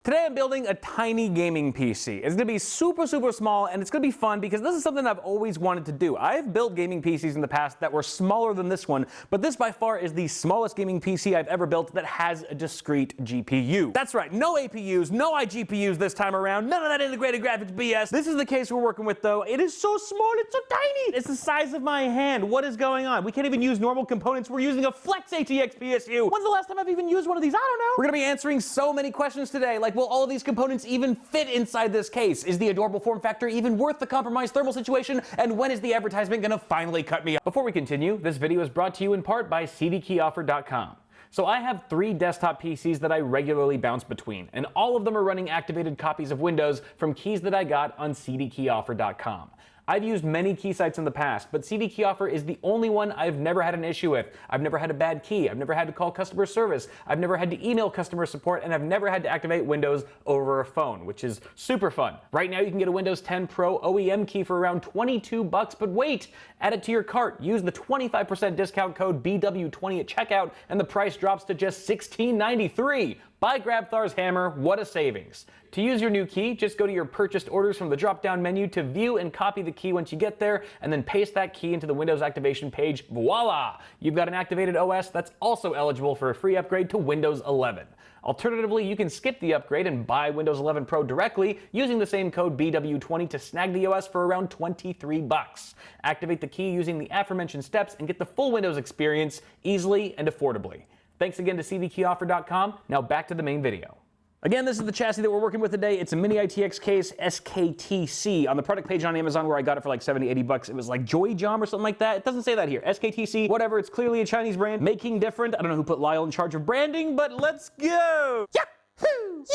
Today I'm building a tiny gaming PC. It's gonna be super small, and it's gonna be fun because this is something I've always wanted to do. I've built gaming PCs in the past that were smaller than this one, but this by far is the smallest gaming PC I've ever built that has a discrete GPU. That's right, no APUs, no iGPUs this time around, none of that integrated graphics BS. This is the case we're working with though. It is so small, it's so tiny. It's the size of my hand. What is going on? We can't even use normal components. We're using a Flex ATX PSU. When's the last time I've even used one of these? I don't know. We're gonna be answering so many questions today, like will all of these components even fit inside this case? Is the adorable form factor even worth the compromised thermal situation? And when is the advertisement gonna finally cut me off? Before we continue, this video is brought to you in part by CDKeyOffer.com. So I have 3 desktop PCs that I regularly bounce between, and all of them are running activated copies of Windows from keys that I got on CDKeyOffer.com. I've used many key sites in the past, but CDKeyOffer is the only one I've never had an issue with. I've never had a bad key, I've never had to call customer service, I've never had to email customer support, and I've never had to activate Windows over a phone, which is super fun. Right now you can get a Windows 10 Pro OEM key for around $22, but wait! Add it to your cart, use the 25% discount code BW20 at checkout, and the price drops to just $16.93. Buy Grabthar's hammer, what a savings. To use your new key, just go to your purchased orders from the drop-down menu to view and copy the key once you get there, and then paste that key into the Windows activation page. Voila! You've got an activated OS that's also eligible for a free upgrade to Windows 11. Alternatively, you can skip the upgrade and buy Windows 11 Pro directly using the same code BW20 to snag the OS for around $23. Activate the key using the aforementioned steps and get the full Windows experience easily and affordably. Thanks again to CDKeyOffer.com. Now back to the main video. Again, this is the chassis that we're working with today. It's a mini ITX case, SKTC. On the product page on Amazon where I got it for like $70-80, it was like Joy Jam or something like that. It doesn't say that here. SKTC, whatever, it's clearly a Chinese brand. Making different. I don't know who put Lyle in charge of branding, but let's go! Yahoo! Yahoo!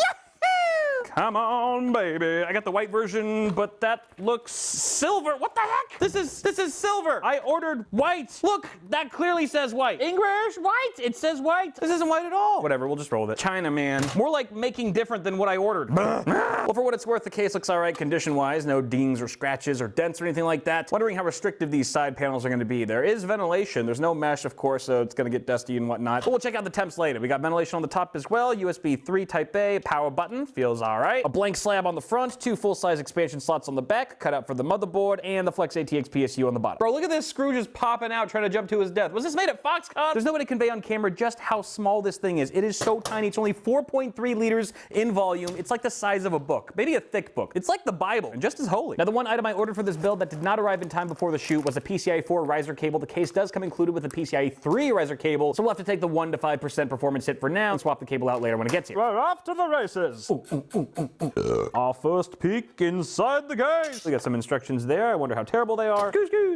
Come on, baby. I got the white version, but that looks silver. What the heck? This is silver. I ordered white. Look, that clearly says white. English, white. It says white. This isn't white at all. Whatever, we'll just roll with it. China, man. More like making different than what I ordered. Well, for what it's worth, the case looks all right condition-wise. No dings or scratches or dents or anything like that. Wondering how restrictive these side panels are going to be. There is ventilation. There's no mesh, of course, so it's going to get dusty and whatnot. But we'll check out the temps later. We got ventilation on the top as well. USB 3 Type A, power button. Feels all right. A blank slab on the front, 2 full-size expansion slots on the back, cut out for the motherboard, and the Flex ATX PSU on the bottom. Bro, look at this screw just popping out trying to jump to his death. Was this made at Foxconn? There's no way to convey on camera just how small this thing is. It is so tiny. It's only 4.3 liters in volume. It's like the size of a book, maybe a thick book. It's like the Bible, and just as holy. Now, the one item I ordered for this build that did not arrive in time before the shoot was a PCIe 4 riser cable. The case does come included with a PCIe 3 riser cable, so we'll have to take the 1 to 5% performance hit for now and swap the cable out later when it gets here. We're off to the races. Our first peek inside the case. We got some instructions there. I wonder how terrible they are.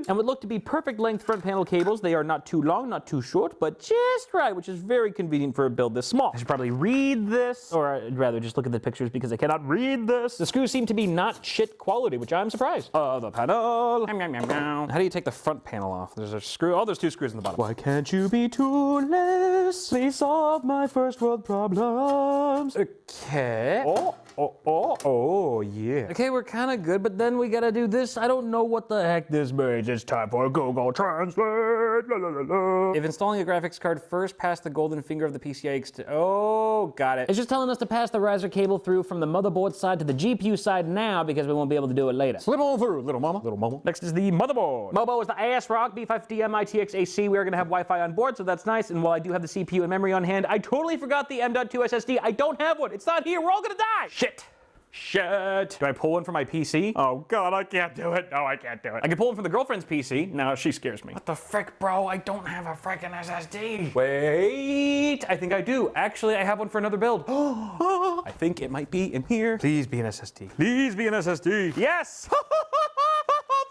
And would look to be perfect length front panel cables. They are not too long, not too short, but just right, which is very convenient for a build this small. I should probably read this, or I'd rather just look at the pictures because I cannot read this. The screws seem to be not shit quality, which I'm surprised. The panel. How do you take the front panel off? There's a screw. Oh, there's 2 screws in the bottom. Why can't you be tooless? Please solve my first world problems. Okay. Oh, yeah. Okay, we're kind of good, but then we gotta do this. I don't know what the heck this means. It's time for Google Translate. La, la, la, la. If installing a graphics card first, pass the golden finger of the PCI oh, got it. It's just telling us to pass the riser cable through from the motherboard side to the GPU side now because we won't be able to do it later. Slip on through, little mama. Little mama. Next is the motherboard. Mobo is the ASRock B550M ITX AC. We are gonna have Wi-Fi on board, so that's nice. And while I do have the CPU and memory on hand, I totally forgot the M.2 SSD. I don't have one. It's not here. We're all gonna die. Shit. Do I pull one from my PC? Oh god, I can't do it. No, I can't do it. I can pull one from the girlfriend's PC. No, she scares me. What the frick, bro? I don't have a frickin' SSD. Wait, I think I do. Actually, I have one for another build. I think it might be in here. Please be an SSD. Please be an SSD. Yes!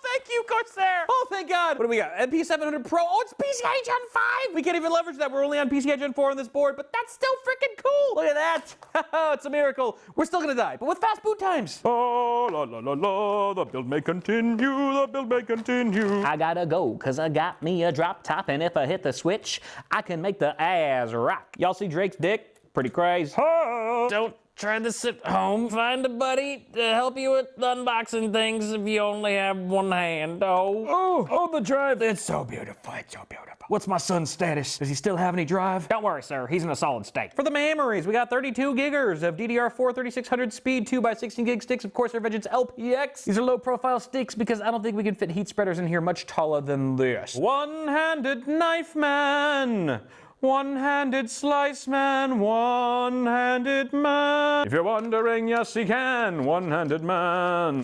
Thank you, Corsair! Oh, thank God! What do we got? MP700 Pro. Oh, it's PCIe Gen 5! We can't even leverage that. We're only on PCIe Gen 4 on this board, but that's still freaking cool! Look at that! It's a miracle. We're still gonna die, but with fast boot times. Oh, la la la la, the build may continue, the build may continue. I gotta go, cause I got me a drop top, and if I hit the switch, I can make the ass rock. Y'all see Drake's dick? Pretty crazy. Don't Try this at home. Find a buddy to help you with unboxing things if you only have one hand. Oh, the drive. It's so beautiful. It's so beautiful. What's my son's status? Does he still have any drive? Don't worry, sir. He's in a solid state. For the memories, we got 32 giggers of DDR4 3600 speed 2x16 gig sticks. Of course, our Vengeance LPX. These are low profile sticks because I don't think we can fit heat spreaders in here much taller than this. One-handed knife man. One-handed slice man, one-handed man. If you're wondering, yes he can, one-handed man.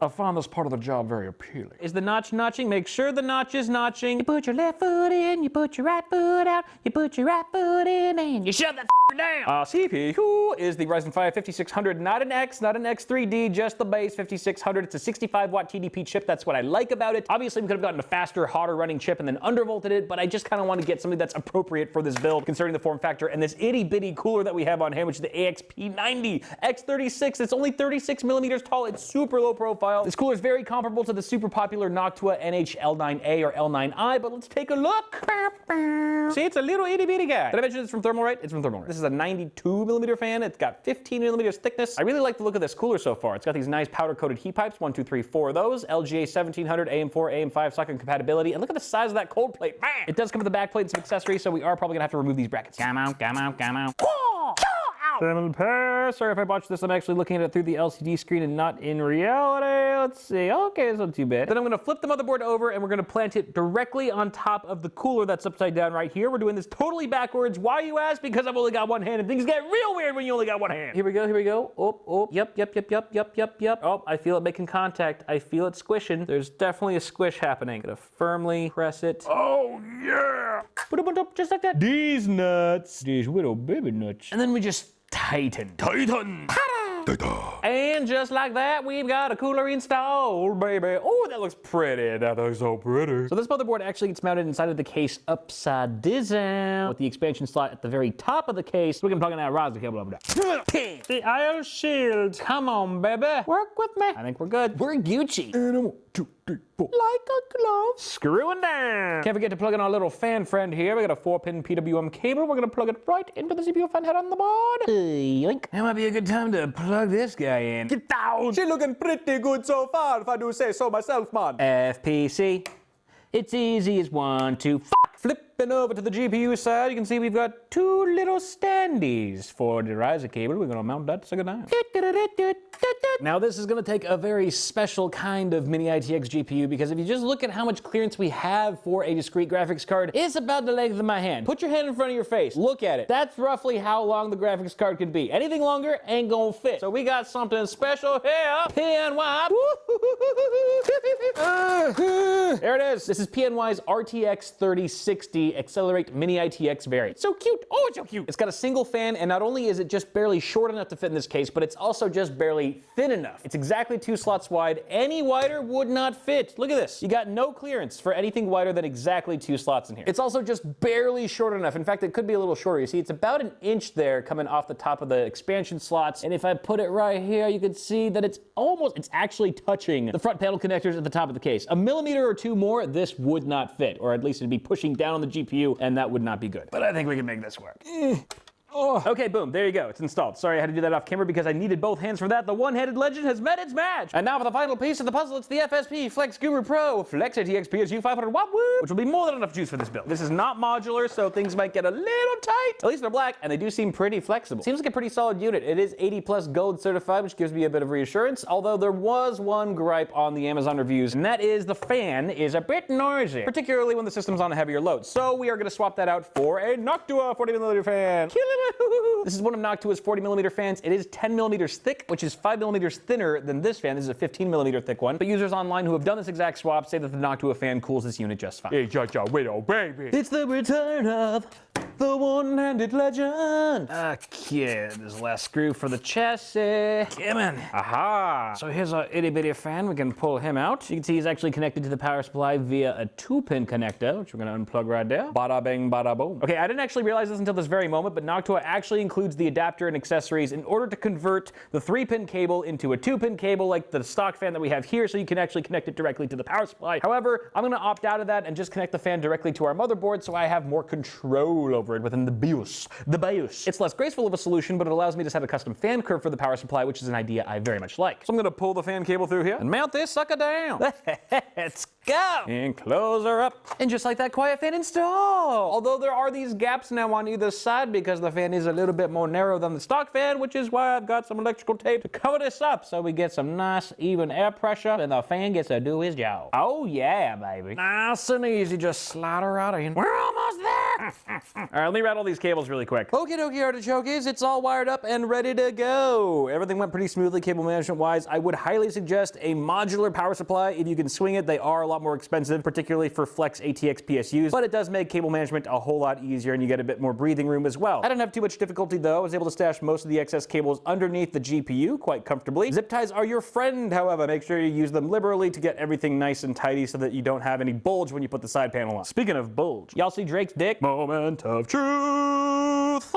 I found this part of the job very appealing. Is the notch notching? Make sure the notch is notching. You put your left foot in, you put your right foot out, you put your right foot in, and you shove that down. CPU is the Ryzen 5 5600, not an X, not an X3D, just the base 5600. It's a 65 watt TDP chip. That's what I like about it. Obviously, we could have gotten a faster, hotter running chip and then undervolted it, but I just kind of want to get something that's appropriate for this build, considering the form factor and this itty bitty cooler that we have on hand, which is the AXP90 X36. It's only 36 millimeters tall. It's super low profile. This cooler is very comparable to the super popular Noctua NH-L9A or L9I, but let's take a look. See, it's a little itty bitty guy. Did I mention it's from Thermalright? It's from Thermalright. This is a 92 millimeter fan. It's got 15 millimeters thickness. I really like the look of this cooler so far. It's got these nice powder coated heat pipes, 1, 2, 3, 4 of those. LGA 1700, AM4, AM5 socket compatibility. And look at the size of that cold plate. Man! It does come with a back plate and some accessories, so we are probably gonna have to remove these brackets. Come on. Sorry if I botched this. I'm actually looking at it through the LCD screen and not in reality. Let's see. Okay, it's not too bad. Then I'm going to flip the motherboard over and we're going to plant it directly on top of the cooler that's upside down right here. We're doing this totally backwards. Why, you ask? Because I've only got one hand and things get real weird when you only got one hand. Here we go. Here we go. Oh. Yep. Oh, I feel it making contact. I feel it squishing. There's definitely a squish happening. Gonna firmly press it. Oh, yeah. Put it up just like that. These nuts. These little baby nuts. And then we just tighten. And just like that, we've got a cooler installed, baby. Oh, that looks pretty. That looks so pretty. So this motherboard actually gets mounted inside of the case upside down with the expansion slot at the very top of the case. We can plug in that riser cable over there. The IO shield. Come on, baby. Work with me. I think we're good. We're Gucci. And 1, 2, 3, 4. Like a glove. Screwing down. Can't forget to plug in our little fan friend here. We got a 4-pin PWM cable. We're gonna plug it right into the CPU fan head on the board. Yoink. That might be a good time to plug this guy in. Get down. She's looking pretty good so far, if I do say so myself, man. FPC. It's easy as 1, 2, Flipping over to the GPU side, you can see we've got 2 little standees for the riser cable. We're gonna mount that second time. Now this is gonna take a very special kind of mini ITX GPU because if you just look at how much clearance we have for a discrete graphics card, it's about the length of my hand. Put your hand in front of your face, look at it. That's roughly how long the graphics card can be. Anything longer ain't gonna fit. So we got something special here. PNY. There it is. This is PNY's RTX 3060 Accelerate Mini ITX variant. It's so cute. Oh, it's so cute. It's got a single fan, and not only is it just barely short enough to fit in this case, but it's also just barely thin enough. It's exactly 2 slots wide. Any wider would not fit. Look at this. You got no clearance for anything wider than exactly 2 slots in here. It's also just barely short enough. In fact, it could be a little shorter. You see, it's about 1 inch there coming off the top of the expansion slots. And if I put it right here, you can see that it's actually touching the front panel connectors at the top of the case. 1 millimeter or 2 more, this would not fit, or at least it'd be pushing down on the GPU, and that would not be good. But I think we can make this work. Oh. Okay, boom, there you go. It's installed. Sorry I had to do that off camera because I needed both hands for that. The one-handed legend has met its match. And now for the final piece of the puzzle, it's the FSP Flex Guru Pro Flex ATX PSU 500 watt woo, which will be more than enough juice for this build. This is not modular, so things might get a little tight. At least they're black, and they do seem pretty flexible. Seems like a pretty solid unit. It is 80 plus gold certified, which gives me a bit of reassurance, although there was one gripe on the Amazon reviews, and that is the fan is a bit noisy, particularly when the system's on a heavier load. So we are gonna swap that out for a Noctua 40mm fan. This is one of Noctua's 40mm fans. It is 10 millimeters thick, which is 5 millimeters thinner than this fan. This is a 15 millimeter thick one. But users online who have done this exact swap say that the Noctua fan cools this unit just fine. Hey, widow, baby. It's the return of the one-handed legend. Okay, there's the last screw for the chassis. Come on. Aha. So here's our itty bitty fan. We can pull him out. You can see he's actually connected to the power supply via a 2-pin connector, which we're gonna unplug right there. Bada bang, bada boom. Okay, I didn't actually realize this until this very moment, but Noctua actually includes the adapter and accessories in order to convert the 3-pin cable into a 2-pin cable like the stock fan that we have here, so you can actually connect it directly to the power supply. However, I'm gonna opt out of that and just connect the fan directly to our motherboard so I have more control over it within the BIOS. It's less graceful of a solution, but it allows me to set a custom fan curve for the power supply, which is an idea I very much like. So I'm gonna pull the fan cable through here and mount this sucker down. Let's go! And close her up. And just like that, quiet fan install. Although there are these gaps now on either side because the fan is a little bit more narrow than the stock fan, which is why I've got some electrical tape to cover this up so we get some nice even air pressure and the fan gets to do his job. Oh yeah, baby. Nice and easy, just slide her out in. We're almost there! All right, let me rattle these cables really quick. Okie dokie, artichokes, it's all wired up and ready to go. Everything went pretty smoothly cable management wise. I would highly suggest a modular power supply if you can swing it. They are a lot more expensive, particularly for flex ATX PSUs, but it does make cable management a whole lot easier and you get a bit more breathing room as well. I didn't have too much difficulty though. I was able to stash most of the excess cables underneath the GPU quite comfortably. Zip ties are your friend, however. Make sure you use them liberally to get everything nice and tidy so that you don't have any bulge when you put the side panel on. Speaking of bulge, y'all see Drake's dick? Moment of truth.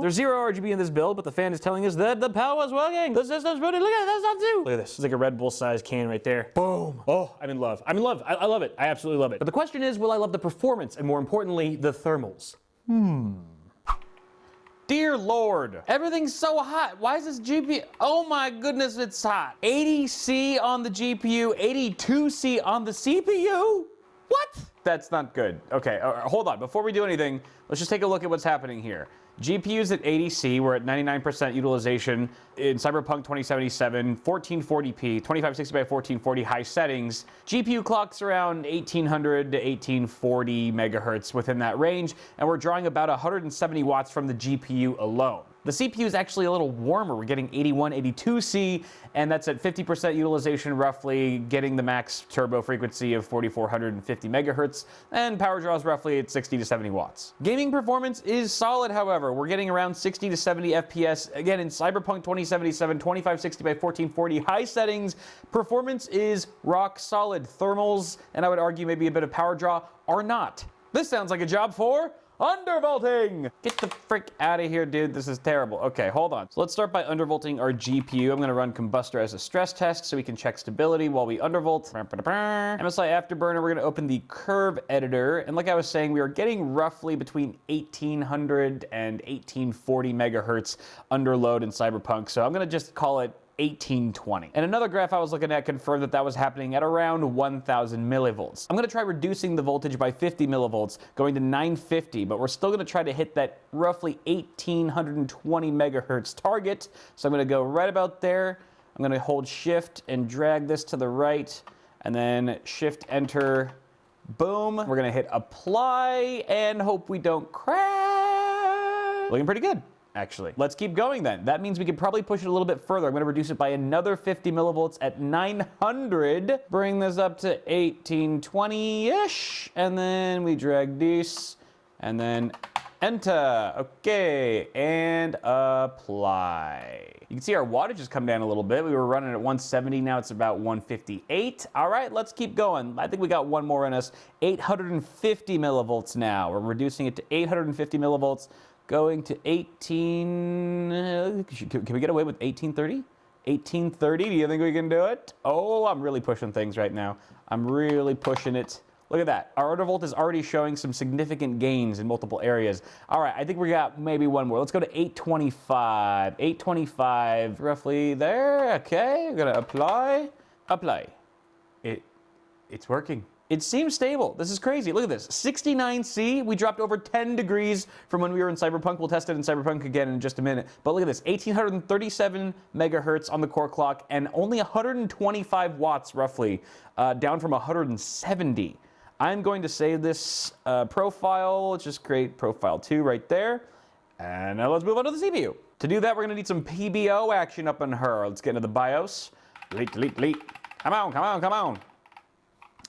There's 0 RGB in this build, but the fan is telling us that the power is working. The system's running. Look at it, that's not too. Look at this. It's like a Red Bull sized can right there. Boom. Oh, I'm in love. I'm in love. I love it. I absolutely love it. But the question is, will I love the performance and more importantly, the thermals? Dear Lord, everything's so hot. Why is this GPU? Oh my goodness, it's hot. 80C on the GPU, 82C on the CPU? What? That's not good. Okay, hold on. Before we do anything, let's just take a look at what's happening here. GPU's at 80C, we're at 99% utilization in Cyberpunk 2077, 1440p, 2560 by 1440 high settings. GPU clocks around 1800 to 1840 megahertz within that range, and we're drawing about 170 watts from the GPU alone. The CPU is actually a little warmer. We're getting 81, 82C, and that's at 50% utilization roughly, getting the max turbo frequency of 4450 megahertz, and power draws roughly at 60 to 70 watts. Gaming performance is solid, however. We're getting around 60 to 70 FPS, again in Cyberpunk 2077, 2560 by 1440 high settings. Performance is rock solid. Thermals, and I would argue maybe a bit of power draw, are not. This sounds like a job for undervolting! Get the frick out of here, dude. This is terrible. Okay, hold on. So let's start by undervolting our GPU. I'm gonna run Combustor as a stress test so we can check stability while we undervolt. MSI Afterburner, we're gonna open the curve editor. And like I was saying, we are getting roughly between 1800 and 1840 megahertz underload in Cyberpunk. So I'm gonna just call it 1820. And another graph I was looking at confirmed that that was happening at around 1000 millivolts. I'm gonna try reducing the voltage by 50 millivolts, going to 950, but we're still gonna try to hit that roughly 1820 megahertz target. So I'm gonna go right about there. I'm gonna hold shift and drag this to the right, and then shift enter, boom. We're gonna hit apply and hope we don't crash. Looking pretty good, actually. Let's keep going then. That means we could probably push it a little bit further. I'm gonna reduce it by another 50 millivolts at 900. Bring this up to 1820-ish. And then we drag this and then enter. Okay, and apply. You can see our wattage has come down a little bit. We were running at 170, now it's about 158. All right, let's keep going. I think we got one more in us. 850 millivolts now. We're reducing it to 850 millivolts. Going to 18, can we get away with 1830? 1830, do you think we can do it? Oh, I'm really pushing things right now. I'm really pushing it. Look at that. Our undervolt is already showing some significant gains in multiple areas. All right, I think we got maybe one more. Let's go to 825. 825, roughly there. Okay, I'm gonna apply. Apply. It's working. It seems stable. This is crazy. Look at this. 69C, we dropped over 10 degrees from when we were in Cyberpunk. We'll test it in Cyberpunk again in just a minute. But look at this, 1837 megahertz on the core clock and only 125 watts roughly, down from 170. I'm going to save this profile. Let's just create profile 2 right there. And now let's move on to the CPU. To do that, we're gonna need some PBO action up on her. Let's get into the BIOS. Delete. Come on.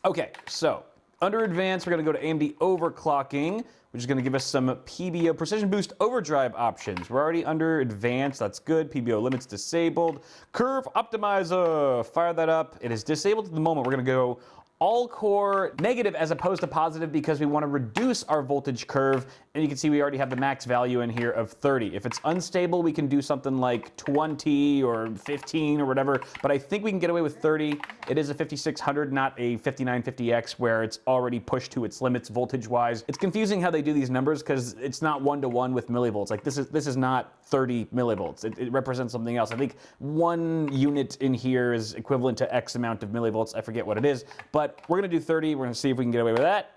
Okay, so under advanced, we're gonna go to AMD overclocking, which is gonna give us some PBO, Precision Boost Overdrive options. We're already under advanced, that's good. PBO limits disabled. Curve Optimizer, fire that up. It is disabled at the moment. We're gonna go all core negative as opposed to positive because we want to reduce our voltage curve. And you can see we already have the max value in here of 30. If it's unstable, we can do something like 20 or 15 or whatever, but I think we can get away with 30. It is a 5600, not a 5950X where it's already pushed to its limits voltage-wise. It's confusing how they do these numbers because it's not one-to-one with millivolts. Like this is not 30 millivolts. It represents something else. I think 1 unit in here is equivalent to X amount of millivolts. I forget what it is, but we're gonna do 30. We're gonna see if we can get away with that.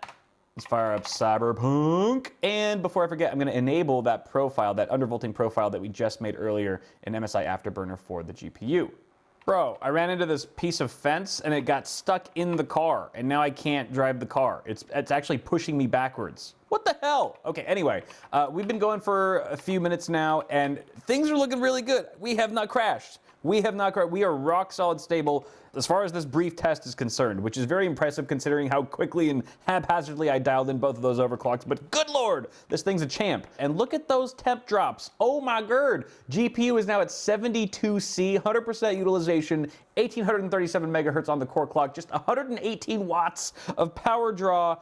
Let's fire up Cyberpunk. And before I forget, I'm going to enable that profile, that undervolting profile that we just made earlier in MSI Afterburner for the GPU. Bro, I ran into this piece of fence and it got stuck in the car, and now I can't drive the car. It's actually pushing me backwards. What the hell? Okay, anyway, we've been going for a few minutes now, and things are looking really good. We have not crashed. We have not crashed. We are rock solid stable as far as this brief test is concerned, which is very impressive considering how quickly and haphazardly I dialed in both of those overclocks. But good lord, this thing's a champ. And look at those temp drops. Oh my god. GPU is now at 72C, 100% utilization, 1837 megahertz on the core clock, just 118 watts of power draw.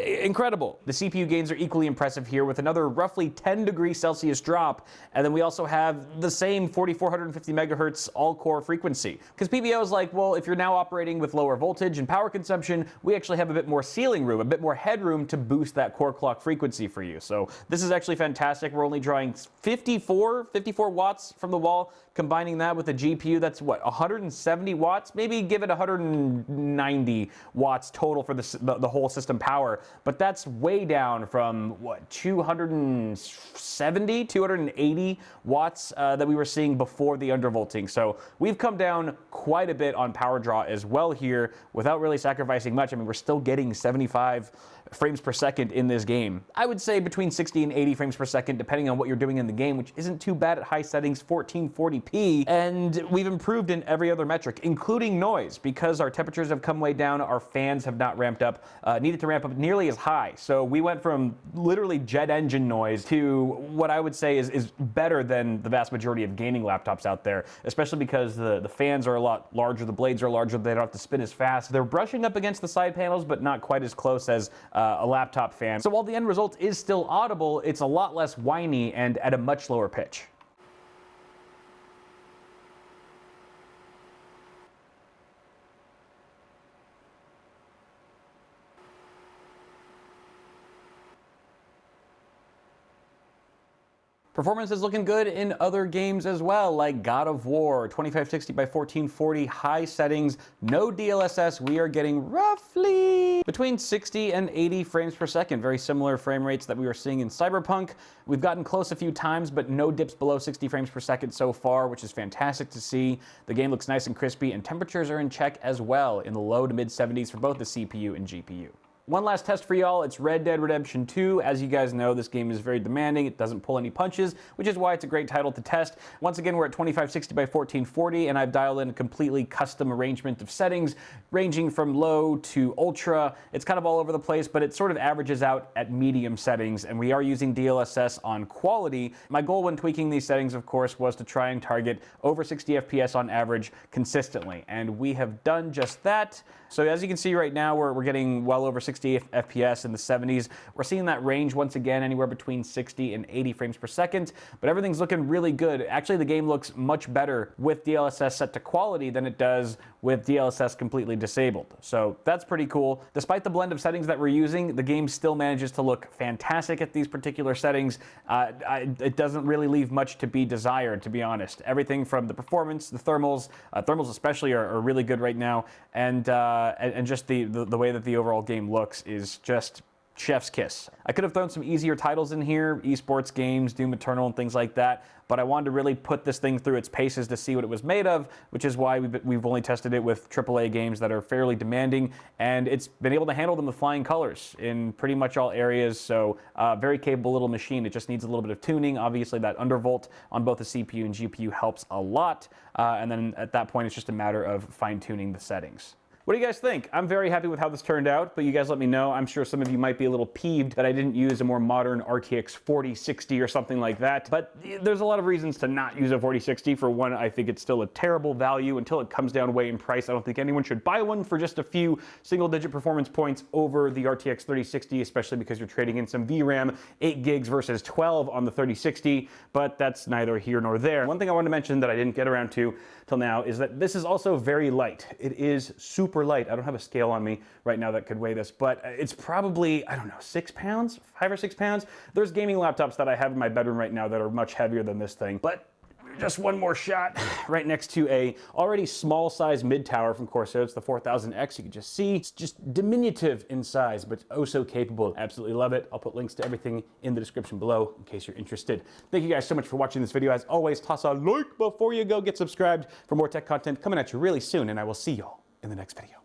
Incredible. The CPU gains are equally impressive here with another roughly 10 degrees Celsius drop, and then we also have the same 4450 megahertz all-core frequency. Because PBO is like, well, if you're now operating with lower voltage and power consumption, we actually have a bit more ceiling room, a bit more headroom to boost that core clock frequency for you. So this is actually fantastic. We're only drawing 54 watts from the wall. Combining that with a GPU, that's what, 170 watts? Maybe give it 190 watts total for the whole system power. But that's way down from, what, 270, 280 watts that we were seeing before the undervolting. So we've come down quite a bit on power draw as well here without really sacrificing much. I mean, we're still getting 75 frames per second in this game. I would say between 60 and 80 frames per second, depending on what you're doing in the game, which isn't too bad at high settings, 1440p. And we've improved in every other metric, including noise, because our temperatures have come way down. Our fans have not ramped up, needed to ramp up nearly as high. So we went from literally jet engine noise to what I would say is better than the vast majority of gaming laptops out there, especially because the fans are a lot larger, the blades are larger, they don't have to spin as fast. They're brushing up against the side panels, but not quite as close as a laptop fan. So while the end result is still audible, it's a lot less whiny and at a much lower pitch. Performance is looking good in other games as well, like God of War, 2560 by 1440, high settings, no DLSS. We are getting roughly between 60 and 80 frames per second, very similar frame rates that we were seeing in Cyberpunk. We've gotten close a few times, but no dips below 60 frames per second so far, which is fantastic to see. The game looks nice and crispy, and temperatures are in check as well, in the low to mid 70s for both the CPU and GPU. One last test for y'all, it's Red Dead Redemption 2. As you guys know, this game is very demanding. It doesn't pull any punches, which is why it's a great title to test. Once again, we're at 2560 by 1440, and I've dialed in a completely custom arrangement of settings, ranging from low to ultra. It's kind of all over the place, but it sort of averages out at medium settings, and we are using DLSS on quality. My goal when tweaking these settings, of course, was to try and target over 60 FPS on average consistently, and we have done just that. So as you can see right now, we're getting well over 60 FPS in the 70s. We're seeing that range once again anywhere between 60 and 80 frames per second, but everything's looking really good. Actually, the game looks much better with DLSS set to quality than it does with DLSS completely disabled. So that's pretty cool. Despite the blend of settings that we're using, the game still manages to look fantastic at these particular settings. It doesn't really leave much to be desired, to be honest. Everything from the performance, the thermals especially are really good right now, and just the way that the overall game looks is just chef's kiss. I could have thrown some easier titles in here, esports games, Doom Eternal, and things like that, but I wanted to really put this thing through its paces to see what it was made of, which is why we've only tested it with AAA games that are fairly demanding, and it's been able to handle them with flying colors in pretty much all areas, so very capable little machine. It just needs a little bit of tuning. Obviously, that undervolt on both the CPU and GPU helps a lot, and then at that point, it's just a matter of fine-tuning the settings. What do you guys think? I'm very happy with how this turned out, but you guys let me know. I'm sure some of you might be a little peeved that I didn't use a more modern RTX 4060 or something like that, but there's a lot of reasons to not use a 4060. For one, I think it's still a terrible value until it comes down way in price. I don't think anyone should buy one for just a few single-digit performance points over the RTX 3060, especially because you're trading in some VRAM, 8 gigs versus 12 on the 3060, but that's neither here nor there. One thing I wanted to mention that I didn't get around to till now is that this is also very light. It is super light. I don't have a scale on me right now that could weigh this, but it's probably, I don't know, 6 pounds, 5 or 6 pounds. There's gaming laptops that I have in my bedroom right now that are much heavier than this thing, but just one more shot right next to a already small size mid tower from Corsair. It's the 4000X. You can just see it's just diminutive in size, but oh so capable. Absolutely love it. I'll put links to everything in the description below in case you're interested. Thank you guys so much for watching this video. As always, toss a like before you go. Get subscribed for more tech content coming at you really soon, and I will see y'all in the next video.